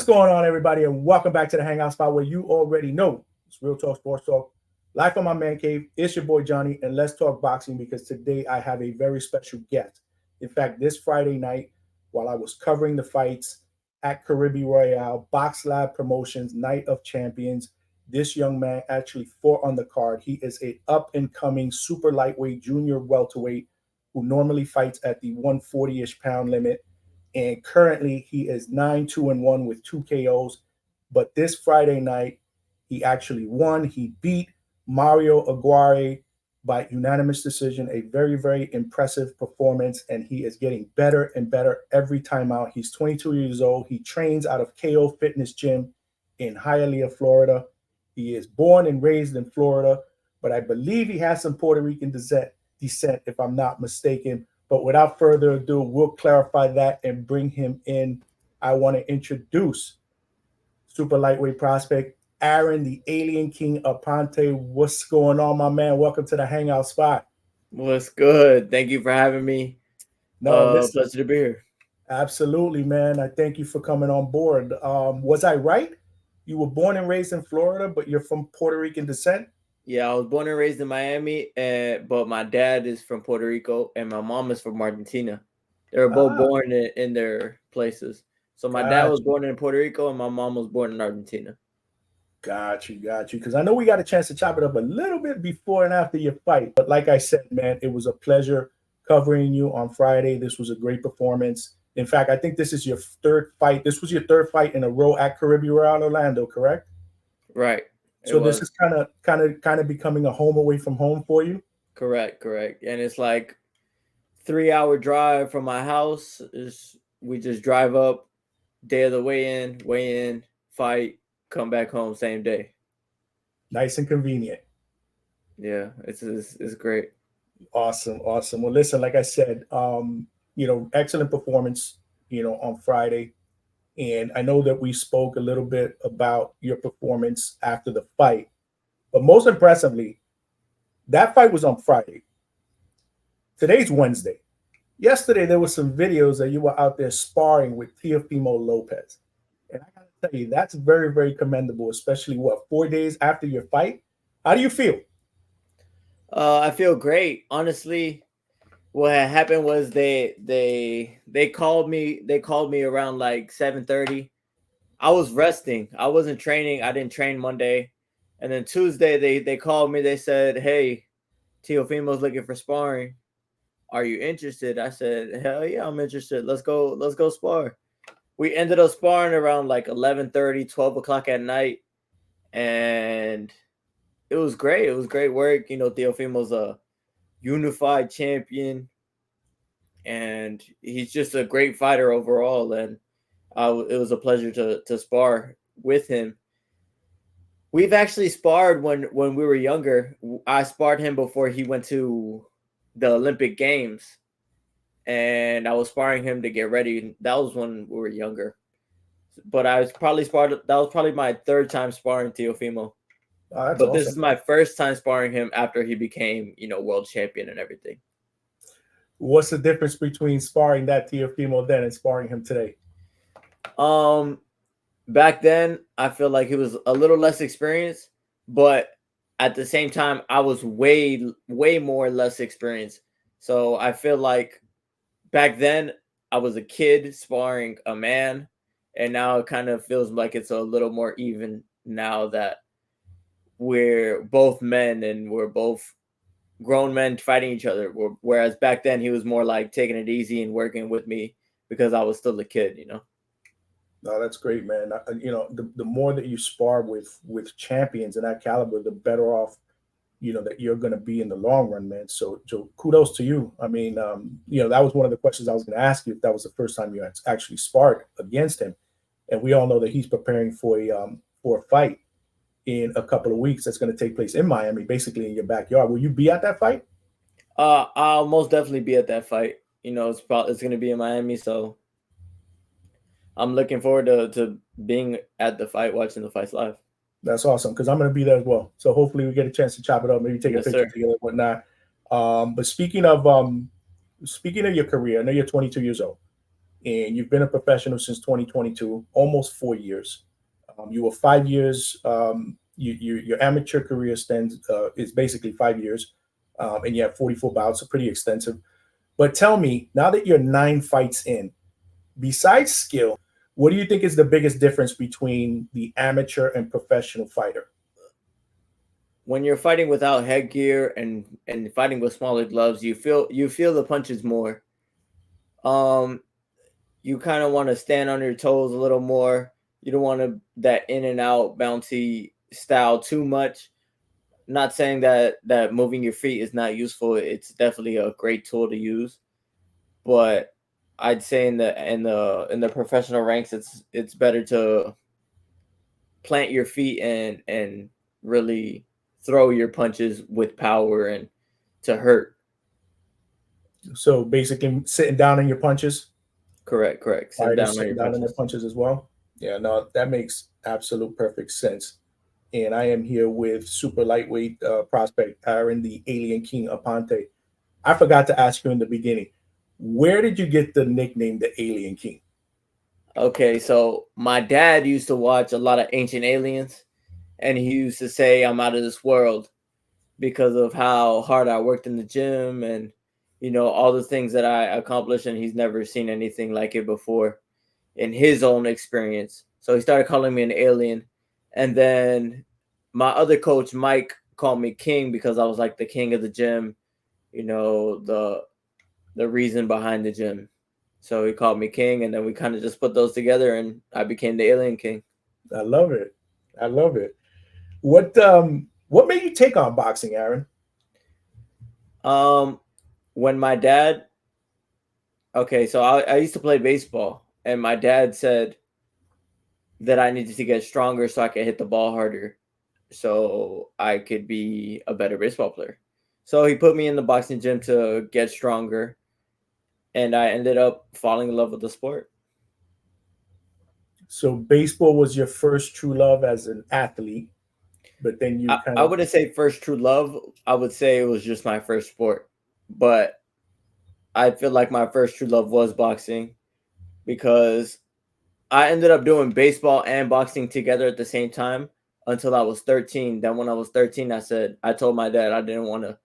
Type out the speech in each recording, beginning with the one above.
What's going on, everybody, and welcome back to the Hangout Spot where you already know it's Real Talk Sports Talk. Live from my man cave, it's your boy Johnny, and let's talk boxing because today I have a very special guest. In fact, this Friday night, while I was covering the fights at Caribbean Royale, Box Lab Promotions, Night of Champions, this young man actually fought on the card. He is a up-and-coming super lightweight junior welterweight who normally fights at the 140-ish pound limit. And currently he is 9-2-1 with 2 KOs. But this Friday night, he actually won. He beat Mario Aguirre by unanimous decision. A very, very impressive performance. And he is getting better and better every time out. He's 22 years old. He trains out of KO Fitness Gym in Hialeah, Florida. He is born and raised in Florida, but I believe he has some Puerto Rican descent, if I'm not mistaken. But without further ado, we'll clarify that and bring him in. I want to introduce super lightweight prospect Aaron, the Alien King Aponte. What's going on, my man? Welcome to the Hangout Spot. What's good? Thank you for having me. Pleasure to be here. Absolutely, man. I thank you for coming on board. Was I right? You were born and raised in Florida, but you're from Puerto Rican descent? Yeah, I was born and raised in Miami, but my dad is from Puerto Rico and my mom is from Argentina. They were both born in their places. So my dad was born in Puerto Rico and my mom was born in Argentina. Got you. Because I know we got a chance to chop it up a little bit before and after your fight. But like I said, man, it was a pleasure covering you on Friday. This was a great performance. In fact, I think this is your third fight. This was your third fight in a row at Caribbean Royale Orlando, correct? Right. So this is kind of becoming a home away from home for you? Correct. And it's like 3-hour drive from my house. We just drive up, day of the weigh in, fight, come back home same day. Nice and convenient. Yeah, it's great. Awesome. Well, listen, like I said, excellent performance, on Friday. And I know that we spoke a little bit about your performance after the fight, but most impressively, that fight was on Friday. Today's Wednesday. Yesterday, there were some videos that you were out there sparring with Teofimo Lopez. And I got to tell you, that's very, very commendable, especially 4 days after your fight. How do you feel? I feel great. Honestly, what had happened was they called me around like 7:30. I was resting. I wasn't training. I didn't train Monday. And then Tuesday they called me. They said, "Hey, Teofimo's looking for sparring. Are you interested?" I said, "Hell yeah, I'm interested. Let's go spar." We ended up sparring around like 11:30, 12 o'clock at night. And it was great. It was great work. Teofimo's a unified champion and he's just a great fighter overall, and it was a pleasure to spar with him. We've actually sparred when we were younger. I sparred him before he went to the Olympic Games, and I was sparring him to get ready. That was when we were younger, but I was probably sparred. That was probably my third time sparring Teofimo. But awesome. This is my first time sparring him after he became, world champion and everything. What's the difference between sparring that Teofimo then and sparring him today? Back then, I feel like he was a little less experienced, but at the same time, I was way more less experienced. So I feel like back then I was a kid sparring a man, and now it kind of feels like it's a little more even now that we're both men and we're both grown men fighting each other. Whereas back then he was more like taking it easy and working with me because I was still a kid, No, that's great, man. The more that you spar with champions in that caliber, the better off, that you're going to be in the long run, man. So kudos to you. I mean, that was one of the questions I was going to ask you if that was the first time you actually sparred against him. And we all know that he's preparing for a fight in a couple of weeks that's going to take place in Miami, basically in your backyard. Will you be at that fight? I'll most definitely be at that fight. It's going to be in Miami, so I'm looking forward to being at the fight, watching the fights live. That's awesome, because I'm going to be there as well. So hopefully we get a chance to chop it up, maybe take a picture together and whatnot. But speaking of your career, I know you're 22 years old. and you've been a professional since 2022, almost 4 years. You were 5 years. Your amateur career stands is basically 5 years, and you have 44 bouts, so pretty extensive. But tell me, now that you're 9 fights in, besides skill, what do you think is the biggest difference between the amateur and professional fighter? When you're fighting without headgear and fighting with smaller gloves, you feel the punches more. Um, you kind of want to stand on your toes a little more. You don't want to that in and out bouncy style too much. Not saying that moving your feet is not useful. It's definitely a great tool to use, but I'd say in the professional ranks, it's better to plant your feet and really throw your punches with power and to hurt. So basically, sitting down in your punches, Correct. Sit fighters down on your sitting down in their punches. punches as well. Yeah, no, that makes absolute perfect sense. And I am here with super lightweight prospect Aaron, the Alien King Aponte. I forgot to ask you in the beginning, where did you get the nickname the Alien King? Okay, so my dad used to watch a lot of Ancient Aliens, and he used to say I'm out of this world because of how hard I worked in the gym and all the things that I accomplished, and he's never seen anything like it before in his own experience. So he started calling me an alien, and then my other coach Mike called me King because I was like the king of the gym, the reason behind the gym. So he called me King, and then we kind of just put those together, and I became the Alien King. I love it. I love it. What made you take on boxing, Aaron? Um, when my dad, okay, so I used to play baseball, and my dad said that I needed to get stronger so I could hit the ball harder, so I could be a better baseball player. So he put me in the boxing gym to get stronger, and I ended up falling in love with the sport. So baseball was your first true love as an athlete, but then you kind I of wouldn't say first true love. I would say it was just my first sport. But I feel like my first true love was boxing because I ended up doing baseball and boxing together at the same time until I was 13. Then when I was 13, I told my dad I didn't want to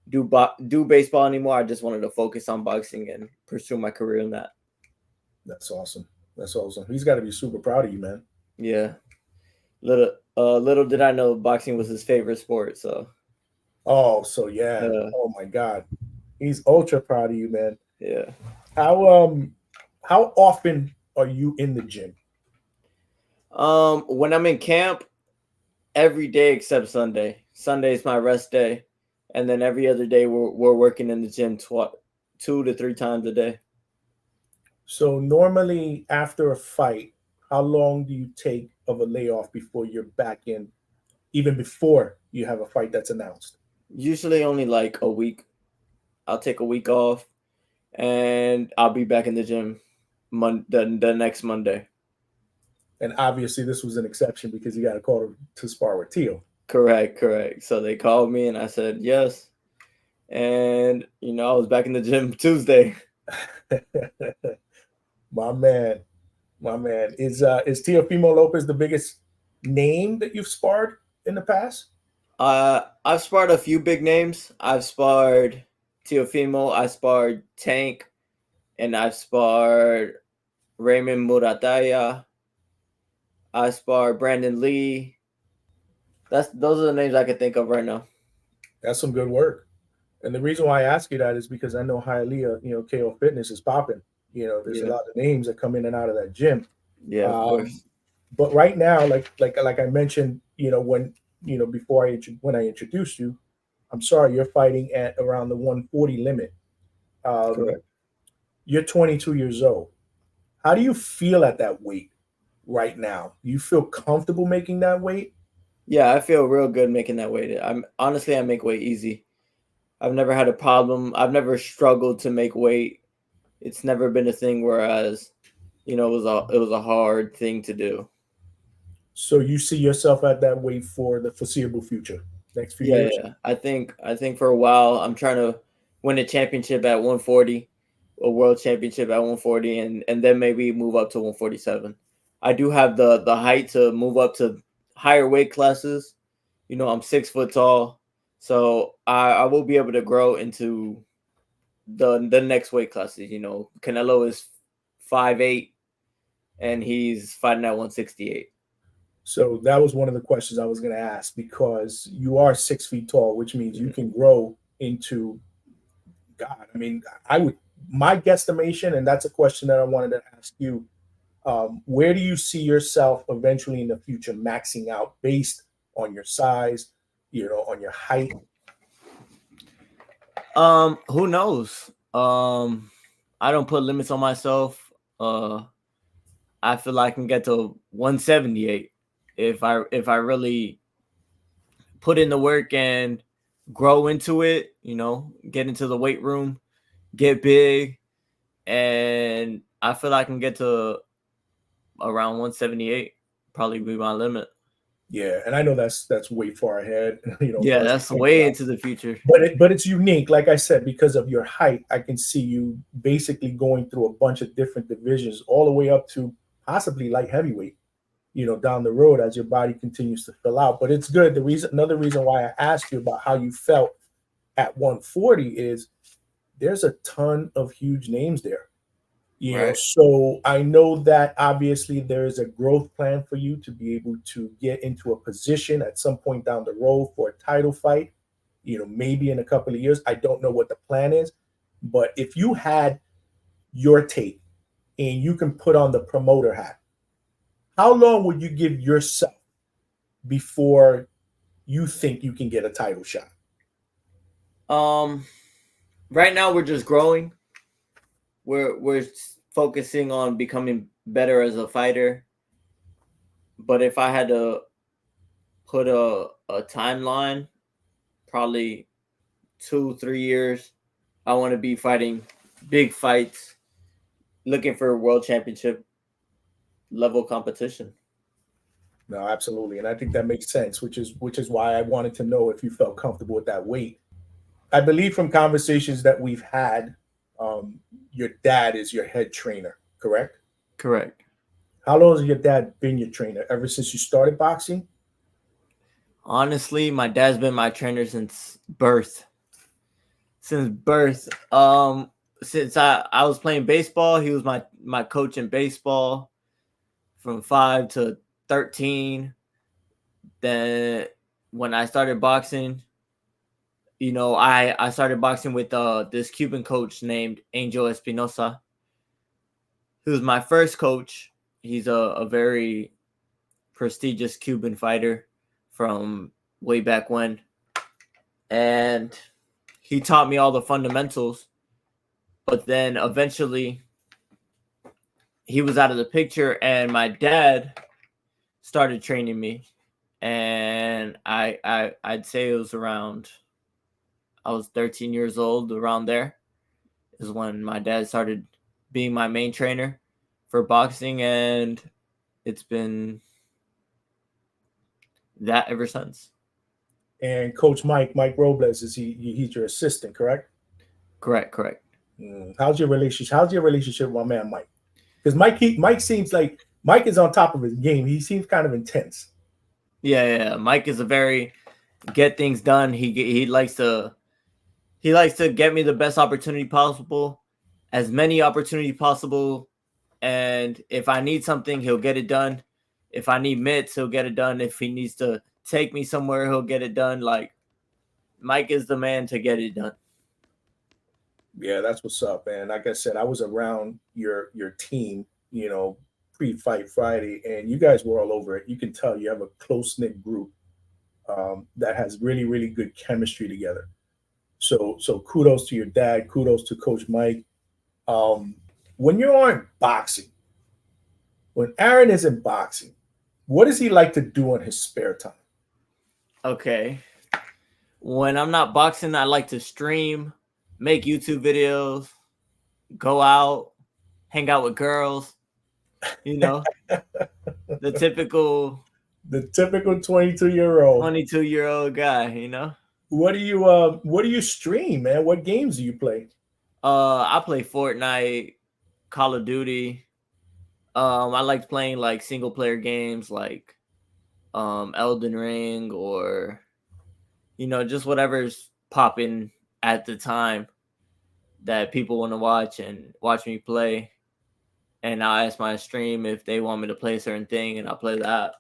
do baseball anymore. I just wanted to focus on boxing and pursue my career in that. that's awesome. That's awesome. He's got to be super proud of you, man. Yeah. Little did I know boxing was his favorite sport. So Oh, so yeah. uh, Oh my God. He's ultra proud of you, man. yeah. How how often are you in the gym? When I'm in camp, every day except Sunday. Sunday is my rest day, and then every other day we're working in the gym 2 to 3 times a day. So normally after a fight, how long do you take of a layoff before you're back in, even before you have a fight that's announced? Usually only like a week. I'll take a week off, and I'll be back in the gym the next Monday. And obviously this was an exception because you got a call to spar with Teo. Correct. So they called me, and I said yes, and I was back in the gym Tuesday. My man, my man. Is Teofimo Lopez the biggest name that you've sparred in the past? I've sparred a few big names. I've sparred Teofimo. I sparred Tank, and I've sparred Raymond Murataya. I sparred Brandon Lee. Those are the names I can think of right now. That's some good work. And the reason why I ask you that is because I know Hialeah, KO Fitness is popping. There's a Yeah, lot of names that come in and out of that gym. yeah, of Um, course. but right now, like I mentioned, when before when I introduced you, I'm sorry, you're fighting at around the 140 limit. Um, Correct. you're 22 years old. How do you feel at that weight right now? Do you feel comfortable making that weight? Yeah, I feel real good making that weight. I make weight easy. I've never had a problem. I've never struggled to make weight. It's never been a thing. Whereas, it was a hard thing to do. So you see yourself at that weight for the foreseeable future, next few Yeah, years? yeah. I think for a while I'm trying to win a championship at 140. a world championship at 140, and then maybe move up to 147. I do have the height to move up to higher weight classes. You know, I'm 6 foot tall, so I will be able to grow into the next weight classes. You know, Canelo is 5'8", and he's fighting at 168. So that was one of the questions I was going to ask, because you are 6 feet tall, which means you can grow into God. I mean, I would, my guesstimation, and that's a question that I wanted to ask you. Where do you see yourself eventually in the future maxing out based on your size, on your height? Who knows? I don't put limits on myself. I feel like I can get to 178 if I really put in the work and grow into it, get into the weight room, get big, and I feel I can get to around 178, probably be my limit. Yeah, and I know that's way far ahead, Yeah, for us to that's think way about. into the future. But it's unique, like I said, because of your height. I can see you basically going through a bunch of different divisions, all the way up to possibly light heavyweight, down the road as your body continues to fill out. But it's good. Another reason why I asked you about how you felt at 140 is there's a ton of huge names there. Right. So I know that obviously there is a growth plan for you to be able to get into a position at some point down the road for a title fight, maybe in a couple of years. I don't know what the plan is, but if you had your tape and you can put on the promoter hat, how long would you give yourself before you think you can get a title shot? Right now we're just growing. We're focusing on becoming better as a fighter. But if I had to put a timeline, probably 2-3 years. I want to be fighting big fights, looking for a world championship level competition. No, absolutely, and I think that makes sense, which is why I wanted to know if you felt comfortable with that weight. I believe from conversations that we've had, your dad is your head trainer, correct? Correct. How long has your dad been your trainer? Ever since you started boxing? Honestly, my dad's been my trainer since birth. Since birth. Since I was playing baseball, he was my coach in baseball from 5 to 13. Then when I started boxing, I started boxing with this Cuban coach named Angel Espinosa. He was my first coach. He's a very prestigious Cuban fighter from way back when. And he taught me all the fundamentals. But then eventually he was out of the picture and my dad started training me. And I'd say it was around, I was 13 years old, around there is when my dad started being my main trainer for boxing, and it's been that ever since. And Coach Mike Robles, he's your assistant, correct? Correct. How's your relationship? How's your relationship with my man Mike? Because Mike seems like Mike is on top of his game. He seems kind of intense. Yeah. Mike is a very get things done. He likes to get me the best opportunity possible, as many opportunity possible, and if I need something, he'll get it done. If I need mitts, he'll get it done. If he needs to take me somewhere, he'll get it done. Like, Mike is the man to get it done. Yeah, that's what's up, man. Like I said, I was around your team, pre-fight Friday, and you guys were all over it. You can tell you have a close-knit group that has really, really good chemistry together. So kudos to your dad, kudos to Coach Mike. When you aren't boxing, when Aaron isn't boxing, what does he like to do on his spare time? Okay. When I'm not boxing, I like to stream, make YouTube videos, go out, hang out with girls, the typical The typical 22-year-old. 22-year-old guy, What do you stream, man? What games do you play? I play Fortnite, Call of Duty. I liked playing like single player games like Elden Ring or just whatever's popping at the time that people want to watch and watch me play. And I'll ask my stream if they want me to play a certain thing, and I'll play that.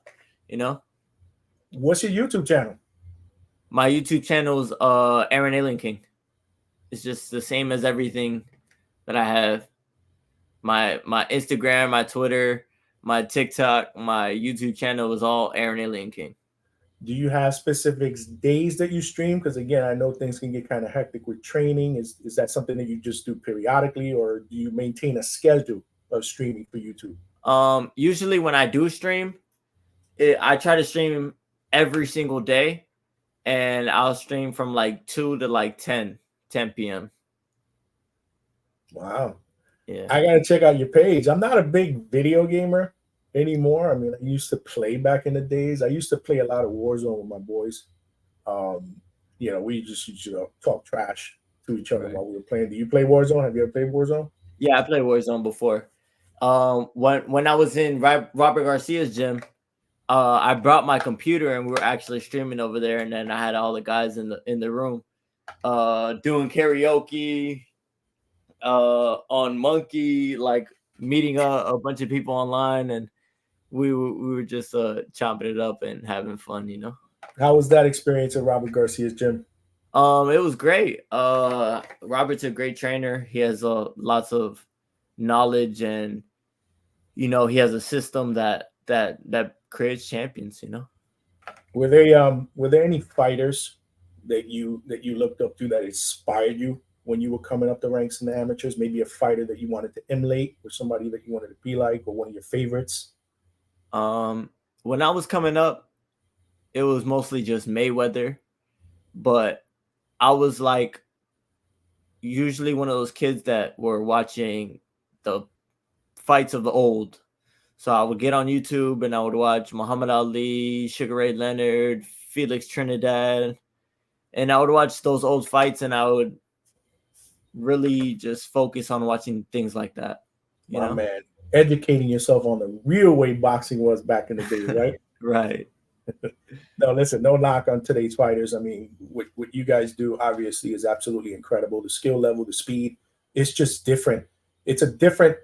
You know, What's your YouTube channel? my YouTube channel is Aaron Alien King. It's just the same as everything that I have. My Instagram, my Twitter, my TikTok, my YouTube channel is all Aaron Alien King. Do you have specific days that you stream? Because again, I know things can get kind of hectic with training. Is that something that you just do periodically, or do you maintain a schedule of streaming for YouTube? Usually when I do stream, I try to stream every single day, and I'll stream from like 2 to like 10 p.m. Wow. Yeah. I gotta check out your page. I'm not a big video gamer anymore. I mean, I used to play back in the days. I used to play a lot of Warzone with my boys. We just used to talk trash to each other while we were playing. Do you play Warzone? Have you ever played Warzone? Yeah, I played Warzone before. When I was in Robert Garcia's gym, I brought my computer and we were actually streaming over there, and then I had all the guys in the room doing karaoke on Monkey, like meeting a bunch of people online, and we were just chopping it up and having fun, How was that experience at Robert Garcia's gym? It was great. Robert's a great trainer. He has lots of knowledge, and he has a system that creates champions. Were there any fighters that you looked up to that inspired you when you were coming up the ranks in the amateurs? Maybe a fighter that you wanted to emulate, or somebody that you wanted to be like, or one of your favorites? When I was coming up, it was mostly just Mayweather, but I was like usually one of those kids that were watching the fights of the old. So I would get on YouTube and I would watch Muhammad Ali, Sugar Ray Leonard, Felix Trinidad, and I would watch those old fights, and I would really just focus on watching things like that. My man, educating yourself on the real way boxing was back in the day, right? Right. No, listen, no knock on today's fighters. I mean, what you guys do obviously is absolutely incredible. The skill level, the speed, it's just different. It's a different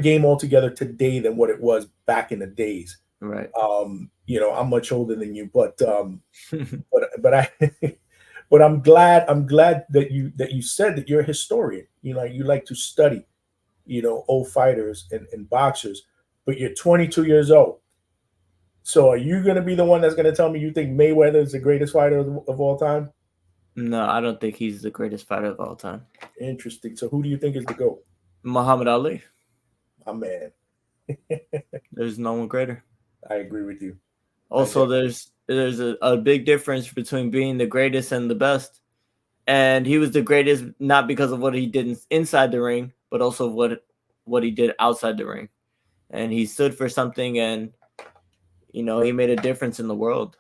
game altogether today than what it was back in the days. Right. I'm much older than you, but but I'm glad that you said that you're a historian. You like to study, old fighters and boxers, but you're 22 years old. So are you going to be the one that's going to tell me you think Mayweather is the greatest fighter of all time? No, I don't think he's the greatest fighter of all time. Interesting. So who do you think is the GOAT? Muhammad Ali. My man. There's no one greater. I agree with you. Also, there's a big difference between being the greatest and the best. And he was the greatest not because of what he did inside the ring, but also what he did outside the ring. And he stood for something, and he made a difference in the world.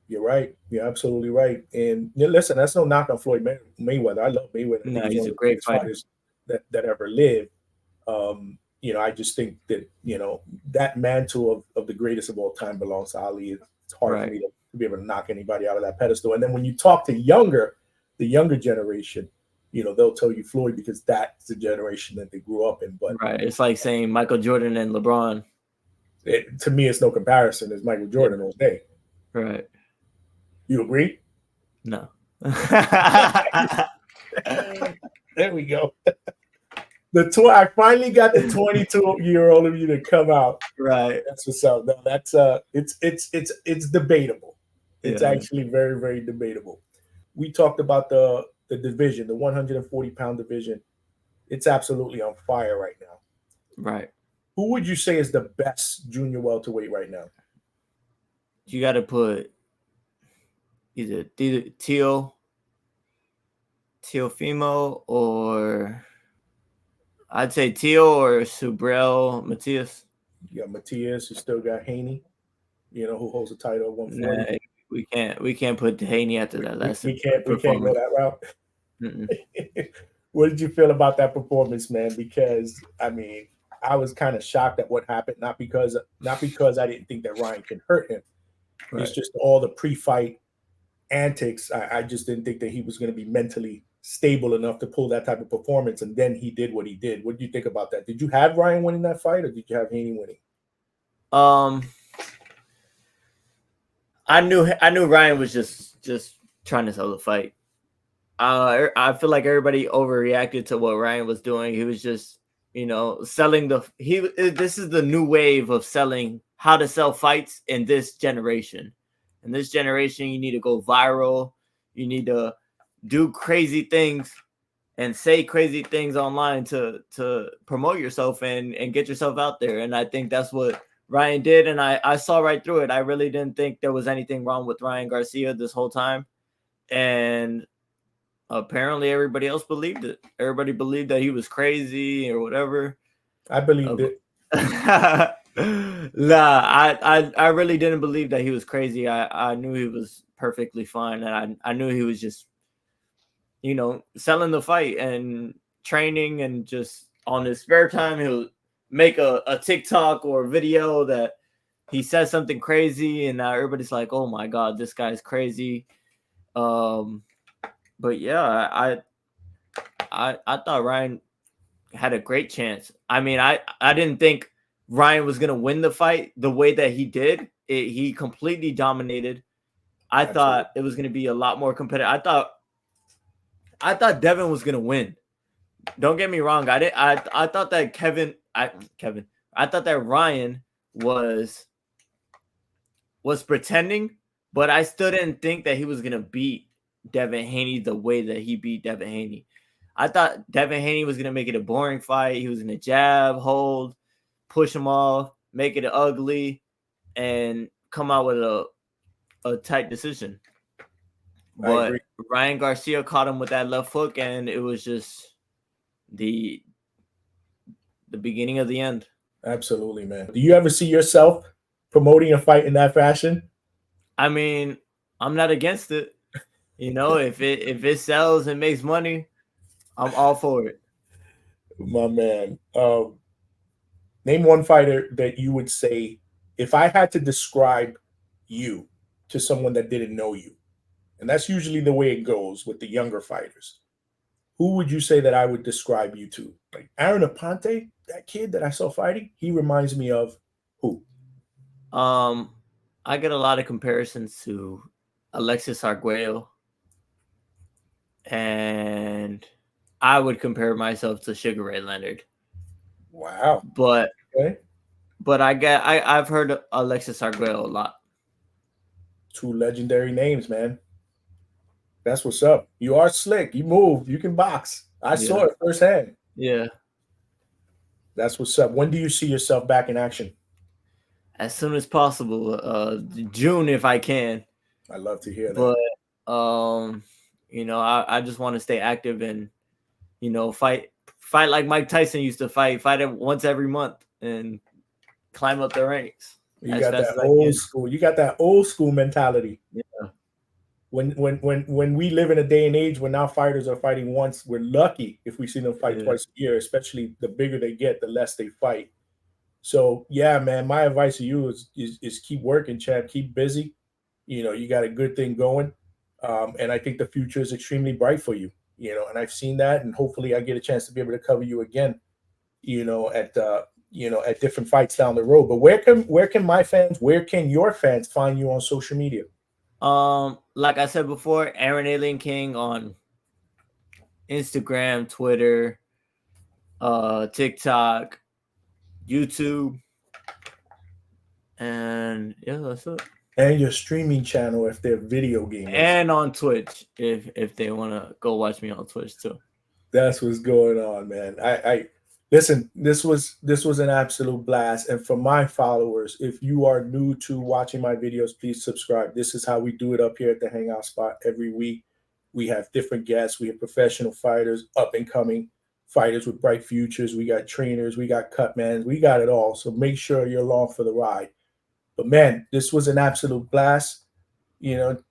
You're right. You're absolutely right. And listen, that's no knock on Floyd Mayweather. I love Mayweather. No, he's a great fighter that ever lived. I just think that that mantle of the greatest of all time belongs to Ali. It's hard for me to be able to knock anybody out of that pedestal. And then when you talk to the younger generation, they'll tell you Floyd because that's the generation that they grew up in. But it's like saying Michael Jordan and LeBron. To me, it's no comparison. It's Michael Jordan all day. Right. You agree? No. There we go. I finally got the 22-year-old of you to come out. Right. That's what's up. No, that's it's debatable. It's actually very, very debatable. We talked about the division, the 140-pound division. It's absolutely on fire right now. Right. Who would you say is the best junior welterweight right now? You got to put either Teofimo, or I'd say Teo or Subriel Matias. You got Matias. You still got Haney, who holds the title at 140. We can't put Haney after that last. We can't go that route. What did you feel about that performance, man? Because I mean, I was kind of shocked at what happened. Not because I didn't think that Ryan can hurt him. It's Right. just all the pre-fight antics. I just didn't think that he was going to be mentally stable enough to pull that type of performance. And then he did what he did. What do you think about that? Did you have Ryan winning that fight, or did you have Haney winning? Um, I knew Ryan was just trying to sell the fight. I feel like everybody overreacted to what Ryan was doing. He was just, selling this is the new wave of selling, how to sell fights in this generation. In this generation, you need to go viral. You need to do crazy things and say crazy things online to promote yourself and get yourself out there. And I think that's what Ryan did. And I saw right through it. I really didn't think there was anything wrong with Ryan Garcia this whole time. And apparently everybody else believed it. Everybody believed that he was crazy or whatever. I believed it. Nah, I really didn't believe that he was crazy. I knew he was perfectly fine, and I knew he was just, selling the fight and training, and just on his spare time he'll make a TikTok or a video that he says something crazy, and now everybody's like, "Oh my God, this guy's crazy." But yeah, I thought Ryan had a great chance. I mean, I didn't think Ryan was gonna win the fight the way that he did. He completely dominated. I Absolutely. thought it was gonna be a lot more competitive. I thought Devin was gonna win. Don't get me wrong. I thought that I thought that Ryan was pretending, but I still didn't think that he was gonna beat Devin Haney the way that he beat Devin Haney. I thought Devin Haney was gonna make it a boring fight. He was gonna jab, hold, push him off, make it ugly, and come out with a tight decision. But Ryan Garcia caught him with that left hook, and it was just the beginning of the end. Absolutely, man. Do you ever see yourself promoting a fight in that fashion? I mean, I'm not against it. If it sells and makes money, I'm all for it. My man. Name one fighter that you would say, if I had to describe you to someone that didn't know you, and that's usually the way it goes with the younger fighters, who would you say that I would describe you to? Like Aaron Aponte, that kid that I saw fighting, he reminds me of who? I get a lot of comparisons to Alexis Arguello, and I would compare myself to Sugar Ray Leonard. Wow. But Okay. I've heard Alexis Arguello a lot. Two legendary names, man. That's what's up. You are slick. You move. You can box. I saw it firsthand. Yeah. That's what's up. When do you see yourself back in action? As soon as possible. June if I can. I love to hear that. But I just want to stay active and fight like Mike Tyson used to fight it once every month and climb up the ranks. You got that old school. You got that old school mentality. Yeah. When we live in a day and age where now fighters are fighting once, we're lucky if we see them fight twice a year. Especially the bigger they get, the less they fight. So yeah, man, my advice to you is keep working, champ. Keep busy. You got a good thing going, and I think the future is extremely bright for you. And I've seen that, and hopefully I get a chance to be able to cover you again. At different fights down the road. But where can your fans find you on social media? Like I said before, Aaron Alien King on Instagram, Twitter, TikTok, YouTube, and yeah, that's it. And your streaming channel if they're video gamers. And on Twitch if they want to go watch me on Twitch too. That's what's going on, man. I listen, this was an absolute blast. And for my followers, if you are new to watching my videos, please subscribe. This is how we do it up here at the Hangout Spot every week. We have different guests. We have professional fighters, up and coming fighters with bright futures. We got trainers. We got cutmans. We got it all. So make sure you're along for the ride. But man, this was an absolute blast.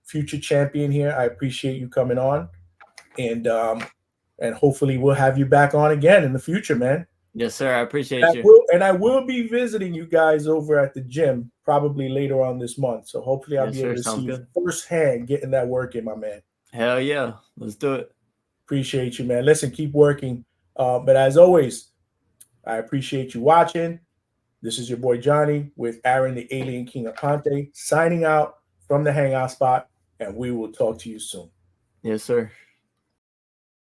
Future champion here. I appreciate you coming on. And and hopefully we'll have you back on again in the future, man. Yes, sir. I appreciate you. I will be visiting you guys over at the gym probably later on this month. So hopefully I'll Yes, be sir. able to Sounds see you good. firsthand getting that work in, my man. Hell yeah. Let's do it. Appreciate you, man. Listen, keep working. But as always, I appreciate you watching. This is your boy Johnny with Aaron, the Alien King Aponte, signing out from the Hangout Spot, and we will talk to you soon. Yes, sir.